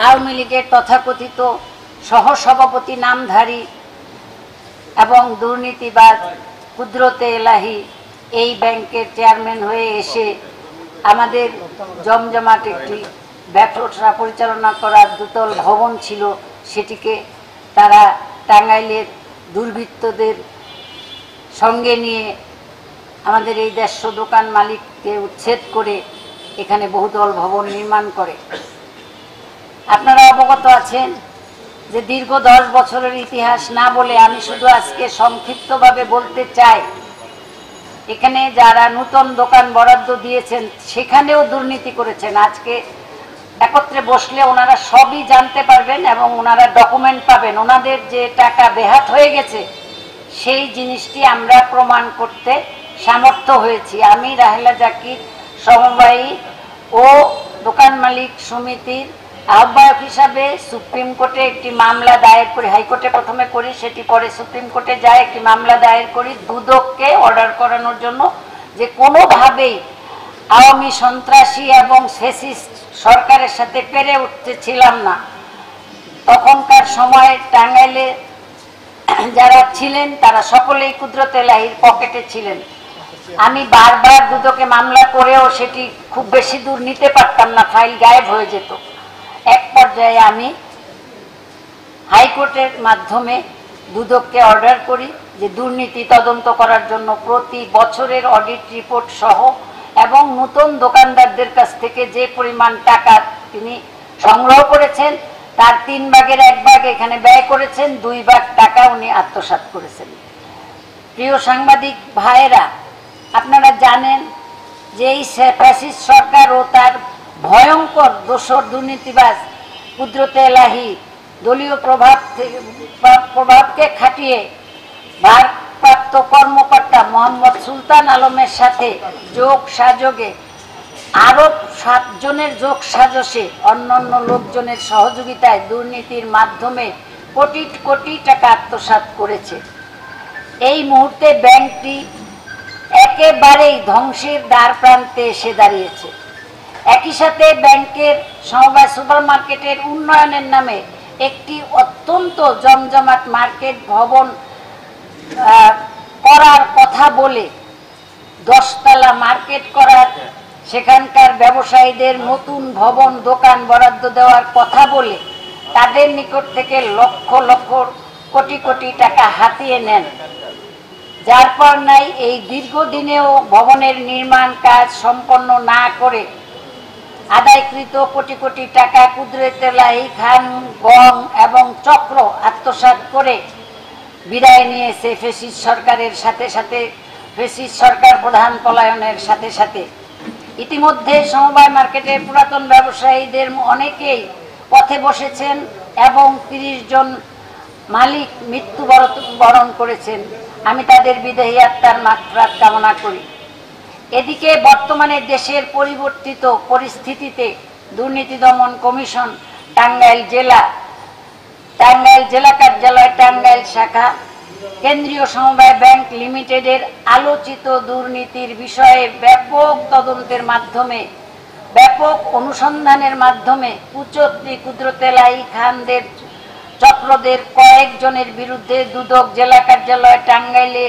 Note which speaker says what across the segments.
Speaker 1: আওয়ামী লীগের তথাকথিত সহসভাপতি নামধারী এবং দুর্নীতিবাজ কুদরতে এলাহি এই ব্যাংকের চেয়ারম্যান হয়ে এসে আমাদের জমজমাট একটি ব্যবসা পরিচালনা করার দ্বিতল ভবন ছিল, সেটিকে তারা টাঙ্গাইলের দুর্বৃত্তদের সঙ্গে নিয়ে আমাদের এই 150 দোকান মালিককে উচ্ছেদ করে এখানে বহুতল ভবন নির্মাণ করে। আপনারা অবগত আছেন যে দীর্ঘ 10 বছরের ইতিহাস না বলে আমি শুধু আজকে সংক্ষিপ্তভাবে বলতে চাই, এখানে যারা নতুন দোকান বরাদ্দ দিয়েছেন সেখানেও দুর্নীতি করেছেন। আজকে একত্রে বসলে ওনারা সবই জানতে পারবেন এবং ওনারা ডকুমেন্ট পাবেন। ওনাদের যে টাকা বেহাত হয়ে গেছে সেই জিনিসটি আমরা প্রমাণ করতে সামর্থ্য হয়েছি। আমি রাহেলা জাকির সমবায়ী ও দোকান মালিক সমিতির আহ্বায়ক হিসাবে সুপ্রিম কোর্টে একটি মামলা দায়ের করি। হাইকোর্টে প্রথমে করি, সেটি পরে সুপ্রিম কোর্টে যায়, একটি মামলা দায়ের করি দুদককে অর্ডার করানোর জন্য যে কোনোভাবেই আওয়ামী সন্ত্রাসী এবং ফ্যাসিস্ট সরকারের সাথে পেরে উঠতেছিলাম না। তখনকার সময়ে টাঙ্গাইলে যারা ছিলেন তারা সকলেই কুদরতে এলাহির পকেটে ছিলেন। আমি বারবার দুদকে মামলা করেও সেটি খুব বেশি দূর নিতে পারতাম না, ফাইল গায়েব হয়ে যেত। এক পর্যায়ে আমি হাইকোর্টের মাধ্যমে দুদককে অর্ডার করি যে দুর্নীতি তদন্ত করার জন্য প্রতি বছরের অডিট রিপোর্ট সহ এবং নতুন দোকানদারদের কাছ থেকে যে পরিমাণ টাকা তিনি সংগ্রহ করেছেন তার 3 ভাগের 1 ভাগ এখানে ব্যয় করেছেন, 2 ভাগ টাকা উনি আত্মসাৎ করেছেন। প্রিয় সাংবাদিক ভাইয়েরা, আপনারা জানেন যে এই ফ্যাসিস্ট সরকার ও তার ভয়ঙ্কর দোসর দুর্নীতিবাজ কুদরতে এলাহি দলীয় প্রভাবকে খাটিয়ে ভারপ্রাপ্ত কর্মকর্তা মোহাম্মদ সুলতান আলমের সাথে যোগ সাজগে আরো 7 জনের যোগ সাজসে অন্যান্য লোকজনের সহযোগিতায় দুর্নীতির মাধ্যমে কোটি কোটি টাকা আত্মসাৎ করেছে। এই মুহূর্তে ব্যাংকটি একেবারেই ধ্বংসের দ্বার প্রান্তে এসে দাঁড়িয়েছে। একই সাথে ব্যাংকের সমবায় সুপারমার্কেটের উন্নয়নের নামে একটি অত্যন্ত জমজমাট মার্কেট ভবন করার কথা বলে 10 তলা মার্কেট করার, সেখানকার ব্যবসায়ীদের নতুন ভবন দোকান বরাদ্দ দেওয়ার কথা বলে তাদের নিকট থেকে লক্ষ লক্ষ কোটি কোটি টাকা হাতিয়ে নেন। যার পর নাই এই দীর্ঘদিনেও ভবনের নির্মাণ কাজ সম্পন্ন না করে আদায়কৃত কোটি কোটি টাকা কুদরতে এলাহি খান গং এবং চক্র আত্মসাৎ করে বিদায় নিয়েছে ফ্যাসিস্ট সরকারের সাথে সাথে, ফ্যাসিস্ট সরকার প্রধান পলায়নের সাথে সাথে। ইতিমধ্যে সমবায় মার্কেটের পুরাতন ব্যবসায়ীদের অনেকেই পথে বসেছেন এবং 30 জন মালিক মৃত্যুবরণ করেছেন। আমি তাদের বিদেহী আত্মার মাগফিরাত কামনা করি। এদিকে বর্তমানে দেশের পরিবর্তিত পরিস্থিতিতে দুর্নীতি দমন কমিশন টাঙ্গাইল জেলা কার্যালয় টাঙ্গাইল শাখা কেন্দ্রীয় সমবায় ব্যাংক লিমিটেডের আলোচিত দুর্নীতির বিষয়ে ব্যাপক তদন্তের মাধ্যমে, ব্যাপক অনুসন্ধানের মাধ্যমে কুচক্রী কুদরতে এলাহি খানদের চক্রদের কয়েকজনের বিরুদ্ধে দুদক জেলা কার্যালয় টাঙ্গাইলে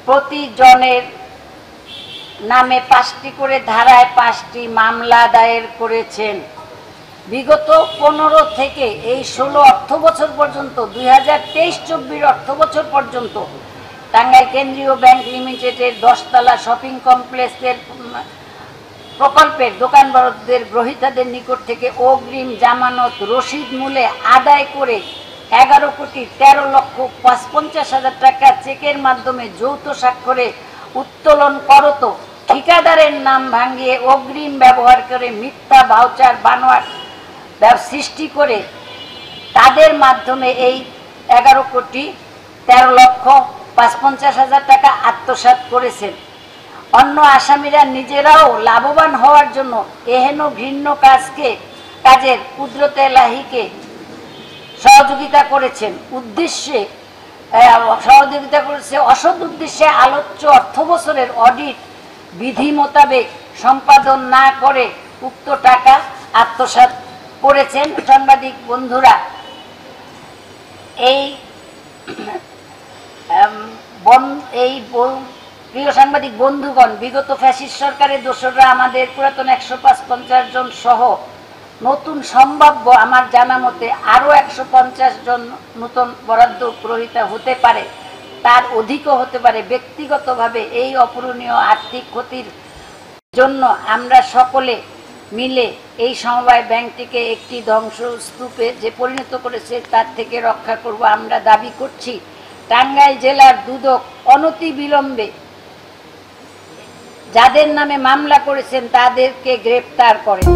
Speaker 1: প্রতিজনের নামে 5টি করে ধারায় 5টি মামলা দায়ের করেছেন। বিগত 15 থেকে এই 16 অর্থ বছর পর্যন্ত 2023-24 অর্থ বছর পর্যন্ত টাঙ্গাইল কেন্দ্রীয় ব্যাংক লিমিটেডের 10 তলা শপিং কমপ্লেক্সের প্রকল্পের দোকান বরাদ্দের গ্রহীতাদের নিকট থেকে অগ্রিম জামানত রসিদ মূলে আদায় করে 11,13,55,000 টাকা চেকের মাধ্যমে যৌথ স্বাক্ষরে উত্তোলন করত ঠিকাদারের নাম ভাঙিয়ে অগ্রিম ব্যবহার করে মিথ্যা ভাউচার বানোয়াট সৃষ্টি করে তাদের মাধ্যমে এই 11,13,55,000 টাকা আত্মসাৎ করেছেন। অন্য আসামিরা নিজেরাও লাভবান হওয়ার জন্য এহেন ঘৃণ্য কাজের কুদরতে এলাহিকে সহযোগিতা করেছে অসৎ উদ্দেশ্যে আলোচ্য অর্থ বছরের অডিট বিধি মোতাবেক সম্পাদন না করে উক্ত টাকা আত্মসাৎ করেছেন সাংবাদিক বন্ধুরা। এই প্রিয় সাংবাদিক বন্ধুগণ, বিগত ফ্যাসিস্ট সরকারের দোসররা আমাদের পুরাতন 150 জন সহ নতুন সম্ভাব্য আমার জানা মতে আরো 150 জন নতুন বরাদ্দ গ্রহীতা হতে পারে, তার অধিকও হতে পারে। ব্যক্তিগতভাবে এই অপূরণীয় আর্থিক ক্ষতির জন্য আমরা সকলে মিলে এই সমবায় ব্যাংকটিকে একটি ধ্বংসস্তূপে যে পরিণত করেছে তার থেকে রক্ষা করব আমরা দাবি করছি। টাঙ্গাইল জেলার দুদক অনতি বিলম্বে যাদের নামে মামলা করেছেন তাদেরকে গ্রেপ্তার করেন।